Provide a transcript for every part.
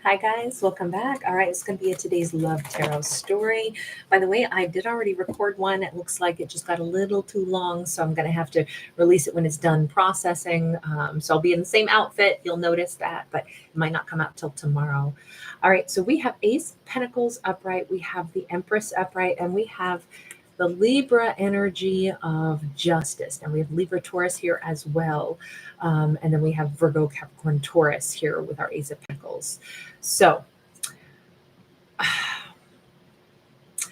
Hi guys, welcome back. All right, it's going to be a today's Love Tarot story. By the way, I did already record one. It looks like it just got a little too long, so I'm going to have to release it when it's done processing. So I'll be in the same outfit. You'll notice that, but it might not come out till tomorrow. All right, so we have Ace of Pentacles upright, we have the Empress upright, and we have the Libra energy of justice. And we have Libra Taurus here as well. And then we have Virgo Capricorn Taurus here with our Ace of Pentacles. So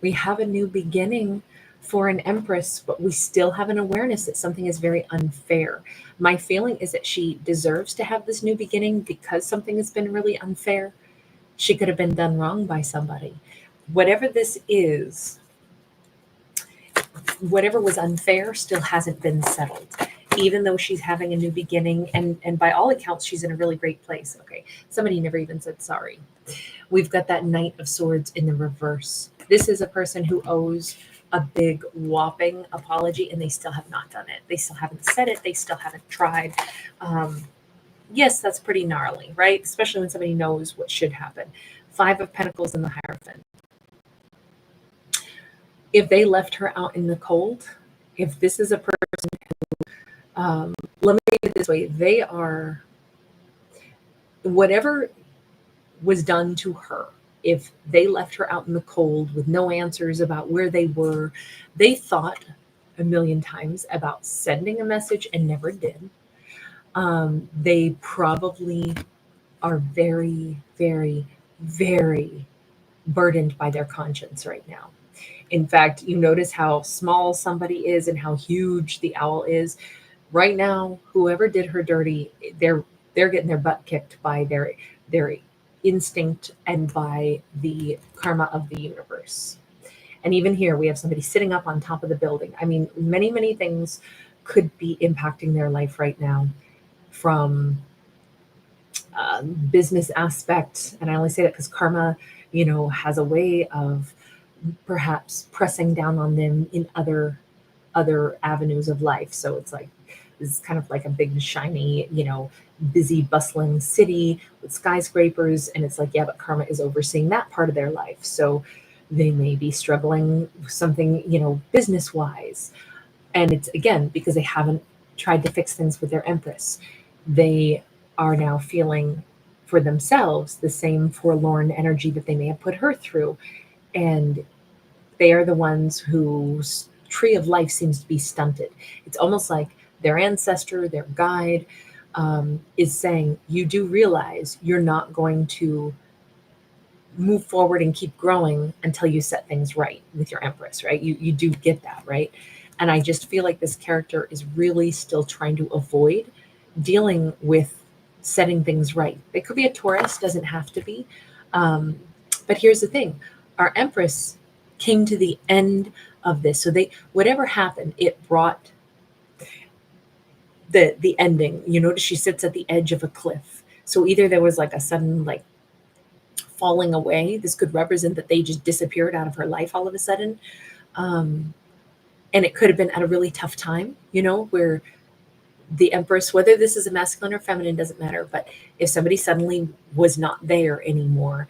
we have a new beginning for an Empress, but we still have an awareness that something is very unfair. My feeling is that she deserves to have this new beginning because something has been really unfair. She could have been done wrong by somebody. Whatever this is, whatever was unfair still hasn't been settled, even though she's having a new beginning. And by all accounts, she's in a really great place. Okay, somebody never even said sorry. We've got that Knight of Swords in the reverse. This is a person who owes a big whopping apology, and they still have not done it. They still haven't said it. They still haven't tried. Yes, that's pretty gnarly, right? Especially when somebody knows what should happen. Five of Pentacles in the Hierophant. If they left her out in the cold, if this is a person who, let me put it this way, they are, whatever was done to her, if they left her out in the cold with no answers about where they were, they thought a million times about sending a message and never did. They probably are very, very, very burdened by their conscience right now. In fact, you notice how small somebody is and how huge the owl is. Right now, whoever did her dirty, they're getting their butt kicked by their instinct and by the karma of the universe. And even here, we have somebody sitting up on top of the building. I mean, many, many things could be impacting their life right now, from business aspect. And I only say that because karma, has a way of perhaps pressing down on them in other avenues of life. So it's like, this is kind of like a big shiny, busy bustling city with skyscrapers, and it's like, yeah, but karma is overseeing that part of their life. So they may be struggling with something, business wise, and it's again because they haven't tried to fix things with their Empress. They are now feeling for themselves the same forlorn energy that they may have put her through. And they are the ones whose tree of life seems to be stunted. It's almost like their ancestor, their guide, is saying, you do realize you're not going to move forward and keep growing until you set things right with your Empress, right? You do get that, right? And I just feel like this character is really still trying to avoid dealing with setting things right. It could be a Taurus, doesn't have to be. But here's the thing. Our Empress came to the end of this. So whatever happened, it brought the ending. You notice she sits at the edge of a cliff. So either there was like a sudden like falling away. This could represent that they just disappeared out of her life all of a sudden. And it could have been at a really tough time, where the Empress, whether this is a masculine or feminine, doesn't matter. But if somebody suddenly was not there anymore,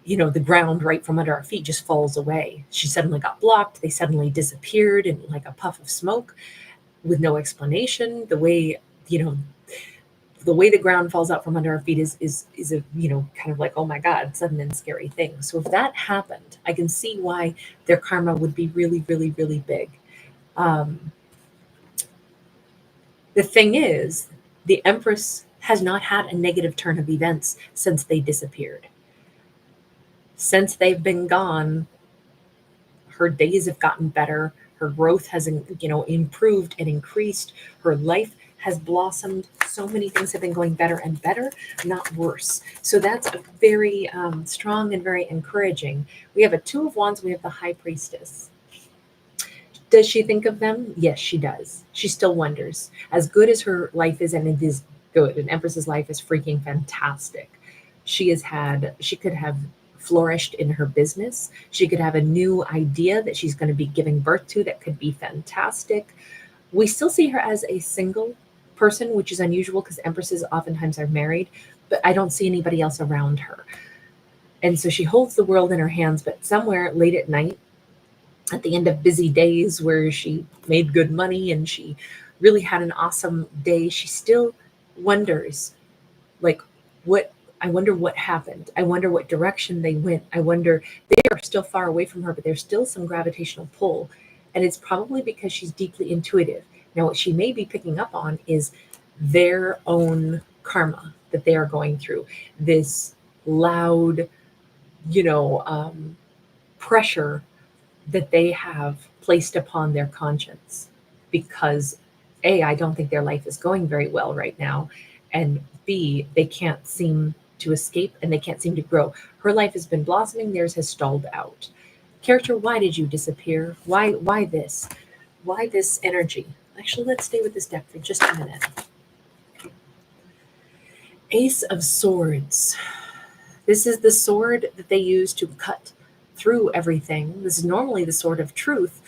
the ground right from under our feet just falls away. She suddenly got blocked. They suddenly disappeared in like a puff of smoke with no explanation. The way the ground falls out from under our feet is a, kind of like, oh my God, sudden and scary thing. So if that happened, I can see why their karma would be really, really, really big. The thing is, the Empress has not had a negative turn of events since they disappeared. Since they've been gone, her days have gotten better. Her growth has, improved and increased. Her life has blossomed. So many things have been going better and better, not worse. So that's a very strong and very encouraging. We have a Two of Wands. We have the High Priestess. Does she think of them? Yes, she does. She still wonders. As good as her life is, and it is good, an Empress's life is freaking fantastic. She could have flourished in her business. She could have a new idea that she's going to be giving birth to that could be fantastic. We still see her as a single person, which is unusual because Empresses oftentimes are married, but I don't see anybody else around her. And so she holds the world in her hands, but somewhere late at night, at the end of busy days where she made good money and she really had an awesome day, she still wonders, like, what I wonder what happened. I wonder what direction they went. I wonder, they are still far away from her, but there's still some gravitational pull. And it's probably because she's deeply intuitive. Now, what she may be picking up on is their own karma that they are going through, this loud, you know, pressure that they have placed upon their conscience because A, I don't think their life is going very well right now, and B, they can't seem to escape and they can't seem to grow. Her life has been blossoming, theirs has stalled out. Character, why did you disappear? Why this? Why this energy? Actually, let's stay with this deck for just a minute. Ace of Swords. This is the sword that they use to cut through everything. This is normally the sword of truth,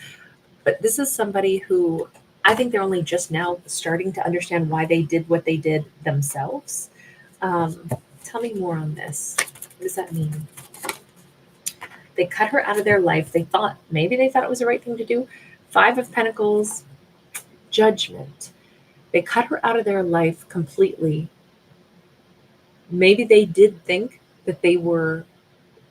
but this is somebody who, I think they're only just now starting to understand why they did what they did themselves. Tell me more on this. What does that mean? They cut her out of their life. Maybe they thought it was the right thing to do. Five of Pentacles, judgment. They cut her out of their life completely. Maybe they did think that they were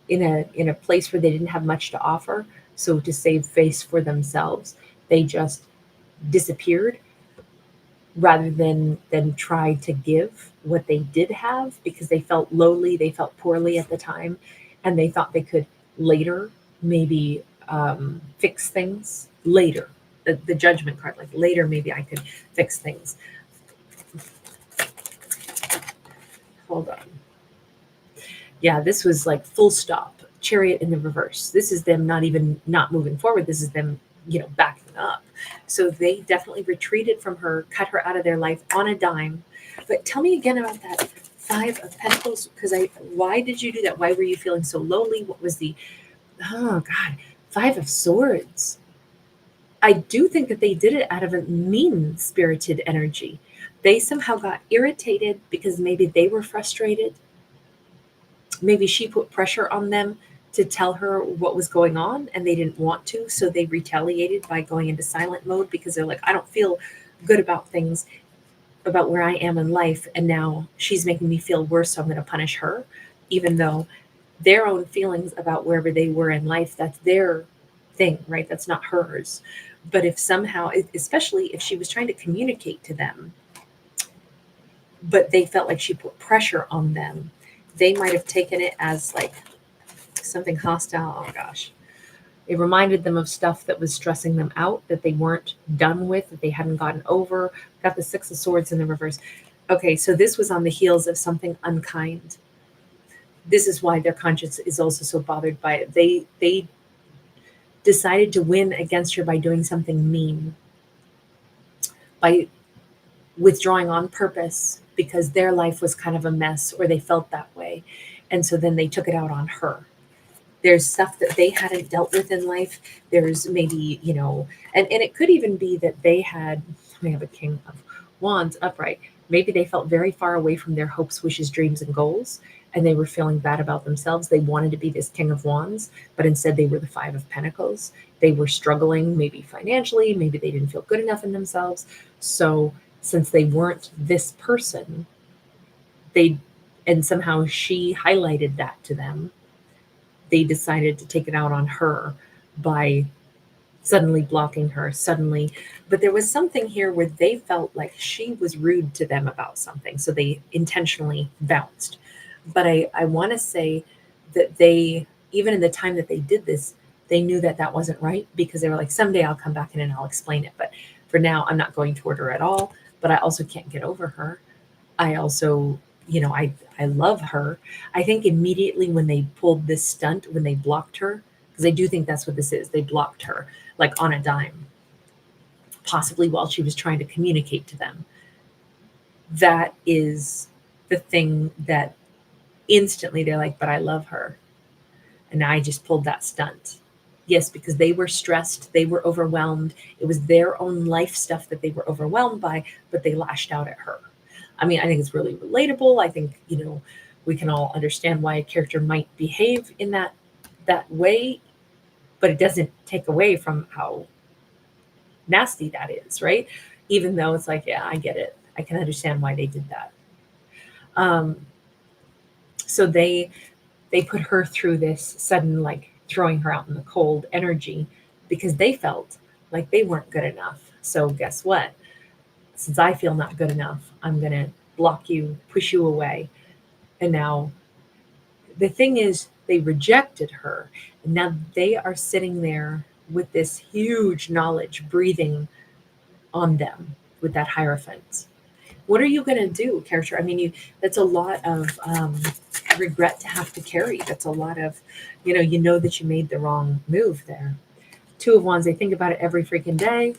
in a place where they didn't have much to offer. So to save face for themselves, they just disappeared rather than try to give what they did have, because they felt lowly, they felt poorly at the time, and they thought they could later maybe fix things later. The judgment card, like later maybe I could fix things. Hold on. Yeah, this was like full stop. Chariot in the reverse. This is them not moving forward. This is them, backing up. So they definitely retreated from her, cut her out of their life on a dime. But tell me again about that Five of Pentacles, because why did you do that? Why were you feeling so lonely? What was oh God, Five of Swords. I do think that they did it out of a mean-spirited energy. They somehow got irritated because maybe they were frustrated. Maybe she put pressure on them to tell her what was going on and they didn't want to, so they retaliated by going into silent mode because they're like, I don't feel good about things, about where I am in life, and now she's making me feel worse, so I'm going to punish her, even though their own feelings about wherever they were in life, that's their thing, right? That's not hers. But if somehow, especially if she was trying to communicate to them, but they felt like she put pressure on them, they might have taken it as like something hostile. Oh gosh. It reminded them of stuff that was stressing them out, that they weren't done with, that they hadn't gotten over. Got the Six of Swords in the reverse. Okay, so this was on the heels of something unkind. This is why their conscience is also so bothered by it. They decided to win against her by doing something mean, by withdrawing on purpose because their life was kind of a mess, or they felt that way. And so then they took it out on her. There's stuff that they hadn't dealt with in life. There's maybe, and it could even be that they have a King of Wands upright. Maybe they felt very far away from their hopes, wishes, dreams, and goals, and they were feeling bad about themselves. They wanted to be this King of Wands, but instead they were the Five of Pentacles. They were struggling, maybe financially, maybe they didn't feel good enough in themselves. So since they weren't this person, and somehow she highlighted that to them, they decided to take it out on her by suddenly blocking her, but there was something here where they felt like she was rude to them about something, so they intentionally bounced. But I want to say that they, even in the time that they did this, they knew that that wasn't right, because they were like, someday I'll come back in and I'll explain it, but for now I'm not going toward her at all. But I also can't get over her. I also, I love her. I think immediately when they pulled this stunt, when they blocked her, because I do think that's what this is, they blocked her like on a dime, possibly while she was trying to communicate to them. That is the thing that instantly they're like, but I love her. And I just pulled that stunt. Yes, because they were stressed, they were overwhelmed. It was their own life stuff that they were overwhelmed by, but they lashed out at her. I mean, I think it's really relatable. I think, We can all understand why a character might behave in that way, but it doesn't take away from how nasty that is, right? Even though it's like, yeah, I get it. I can understand why they did that. Um, so they put her through this sudden, like, throwing her out in the cold energy because they felt like they weren't good enough. So guess what? Since I feel not good enough, I'm gonna block you, push you away. And now the thing is, they rejected her. And now they are sitting there with this huge knowledge breathing on them with that Hierophant. What are you going to do, character? I mean, that's a lot of regret to have to carry. That's a lot of, you know that you made the wrong move there. Two of Wands, they think about it every freaking day.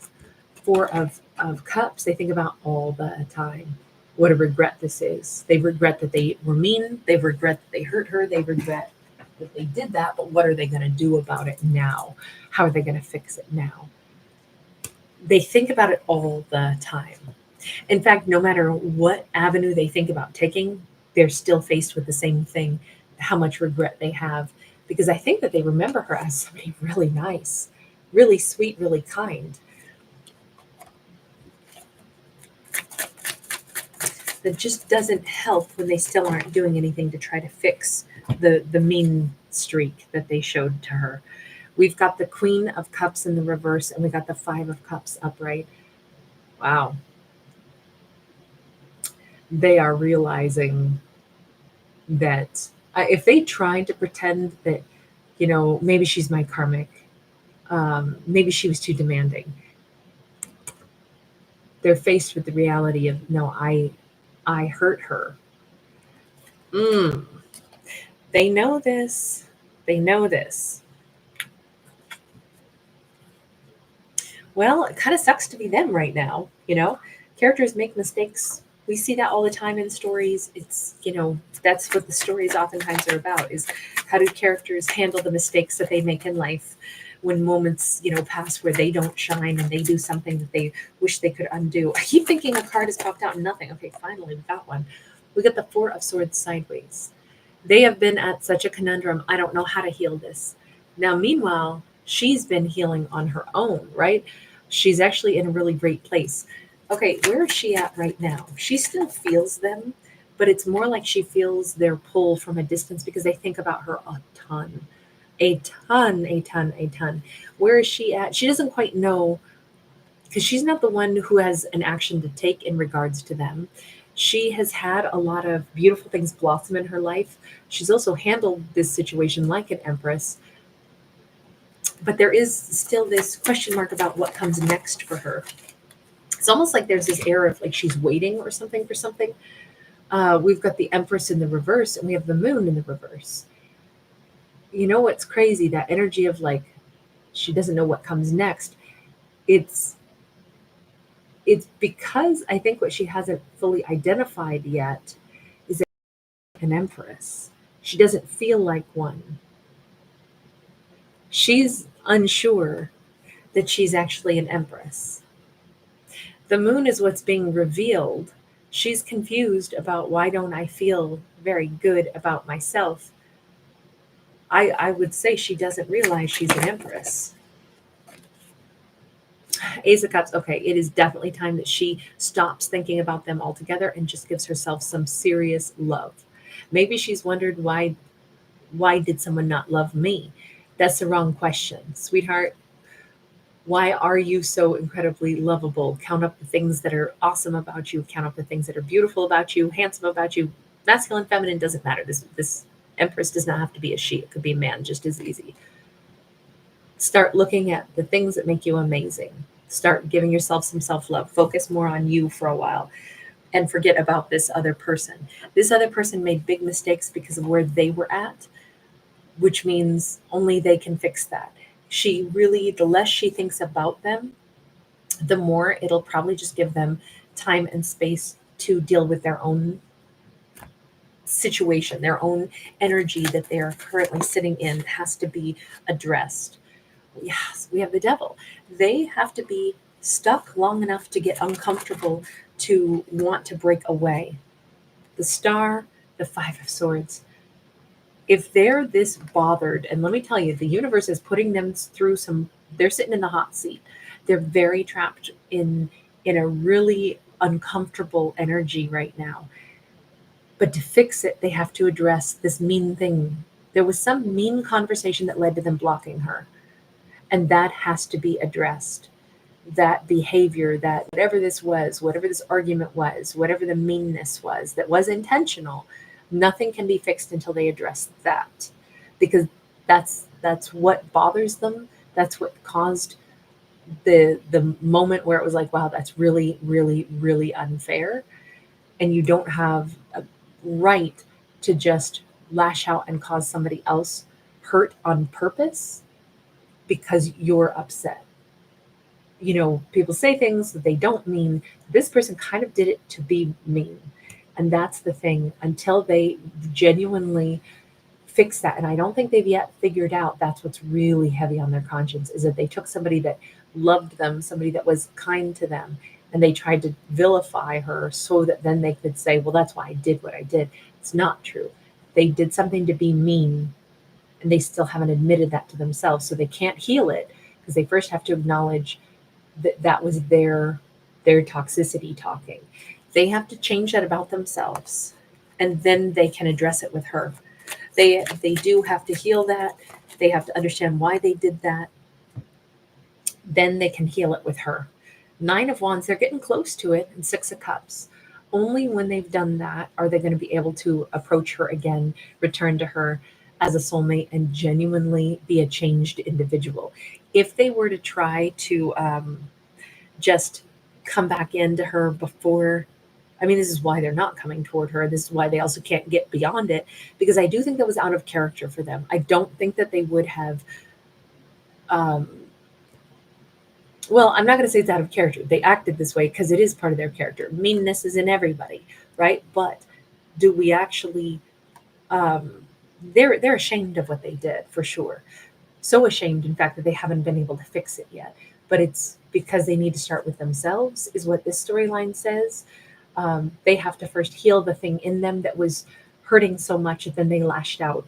Four of Cups, they think about all the time. What a regret this is. They regret that they were mean. They regret that they hurt her. They regret that they did that. But what are they going to do about it now? How are they going to fix it now? They think about it all the time. In fact, no matter what avenue they think about taking, they're still faced with the same thing, how much regret they have. Because I think that they remember her as somebody really nice, really sweet, really kind. That just doesn't help when they still aren't doing anything to try to fix the mean streak that they showed to her. We've got the Queen of Cups in the reverse, and we got the Five of Cups upright. Wow. They are realizing that if they tried to pretend that, maybe she's my karmic, maybe she was too demanding, they're faced with the reality of, no, I hurt her. Mm, they know this. They know this. Well, it kind of sucks to be them right now. Characters make mistakes. We see that all the time in stories. That's what the stories oftentimes are about, is how do characters handle the mistakes that they make in life when moments, pass where they don't shine and they do something that they wish they could undo. I keep thinking a card has popped out and nothing. Okay, finally we got one. We got the Four of Swords sideways. They have been at such a conundrum. I don't know how to heal this. Now, meanwhile, she's been healing on her own, right? She's actually in a really great place. Okay, where is she at right now? She still feels them, but it's more like she feels their pull from a distance because they think about her a ton. A ton, a ton, a ton. Where is she at? She doesn't quite know because she's not the one who has an action to take in regards to them. She has had a lot of beautiful things blossom in her life. She's also handled this situation like an empress, but there is still this question mark about what comes next for her. It's almost like there's this air of like she's waiting or something for something. We've got the Empress in the reverse and we have the Moon in the reverse. You know what's crazy? That energy of like she doesn't know what comes next. It's it's because I think what she hasn't fully identified yet is an empress. She doesn't feel like one. She's unsure that she's actually an empress. The moon is what's being revealed. She's confused about why don't I feel very good about myself. I would say she doesn't realize she's an empress. Ace of Cups, okay, it is definitely time that she stops thinking about them altogether and just gives herself some serious love. Maybe she's wondered why did someone not love me? That's the wrong question. Sweetheart, why are you so incredibly lovable? Count up the things that are awesome about you, count up the things that are beautiful about you, handsome about you. Masculine, feminine doesn't matter. This empress does not have to be a she. It could be a man just as easy. Start looking at the things that make you amazing. Start giving yourself some self-love. Focus more on you for a while and forget about this other person. This other person made big mistakes because of where they were at, which means only they can fix that. The less she thinks about them, the more it'll probably just give them time and space to deal with their own situation, their own energy that they are currently sitting in has to be addressed. Yes, we have the devil. They have to be stuck long enough to get uncomfortable to want to break away. The star, the Five of Swords. If they're this bothered, and let me tell you, the universe is putting them through some, they're sitting in the hot seat. They're very trapped in a really uncomfortable energy right now. But to fix it, they have to address this mean thing. There was some mean conversation that led to them blocking her, and that has to be addressed. That behavior, that whatever this was, whatever this argument was, whatever the meanness was that was intentional, nothing can be fixed until they address that. Because that's what bothers them. That's what caused the moment where it was like, wow, that's really, really, really unfair. And you don't have a right to just lash out and cause somebody else hurt on purpose because you're upset. People say things that they don't mean. This person kind of did it to be mean. And that's the thing. Until they genuinely fix that, and I don't think they've yet figured out, that's what's really heavy on their conscience, is that they took somebody that loved them, somebody that was kind to them, and they tried to vilify her so that then they could say, well, that's why I did what I did. It's not true. They did something to be mean, and they still haven't admitted that to themselves. So they can't heal it because they first have to acknowledge that that was their toxicity talking. They have to change that about themselves, and then they can address it with her. They do have to heal that. They have to understand why they did that. Then they can heal it with her. Nine of Wands, they're getting close to it, and Six of Cups. Only when they've done that are they going to be able to approach her again, return to her as a soulmate, and genuinely be a changed individual. If they were to try to just come back into her before, I mean, this is why they're not coming toward her. This is why they also can't get beyond it, because I do think that was out of character for them. I don't think that they would have, um, well, I'm not going to say it's out of character. They acted this way because it is part of their character. Meanness is in everybody, right? But do we actually, they're ashamed of what they did for sure. So ashamed, in fact, that they haven't been able to fix it yet. But it's because they need to start with themselves, is what this storyline says. They have to first heal the thing in them that was hurting so much that then they lashed out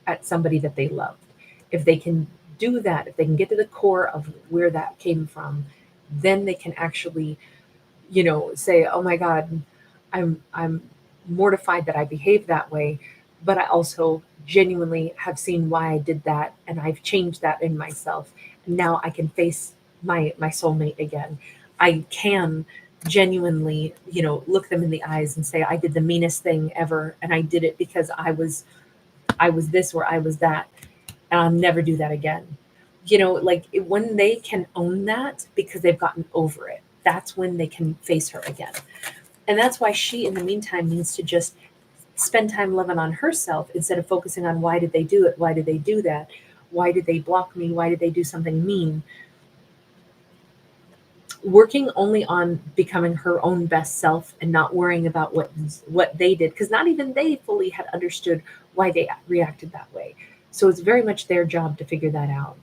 at somebody that they loved. If they can do that, if they can get to the core of where that came from, then they can actually, say, "Oh my God, I'm mortified that I behaved that way, but I also genuinely have seen why I did that, and I've changed that in myself. And now I can face my soulmate again. I can genuinely, look them in the eyes and say I did the meanest thing ever, and I did it because I was this or I was that, and I'll never do that again." When they can own that because they've gotten over it, that's when they can face her again. And that's why she, in the meantime, needs to just spend time loving on herself instead of focusing on why did they do it? Why did they do that? Why did they block me? Why did they do something mean? Working only on becoming her own best self and not worrying about what they did, because not even they fully had understood why they reacted that way. So it's very much their job to figure that out.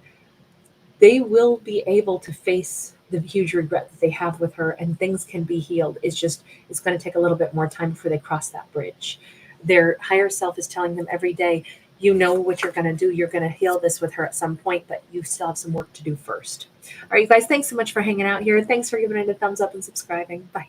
They will be able to face the huge regret that they have with her, and things can be healed. It's going to take a little bit more time before they cross that bridge. Their higher self is telling them every day, you know what you're going to do. You're going to heal this with her at some point, but you still have some work to do first. All right, you guys, thanks so much for hanging out here. Thanks for giving it a thumbs up and subscribing. Bye.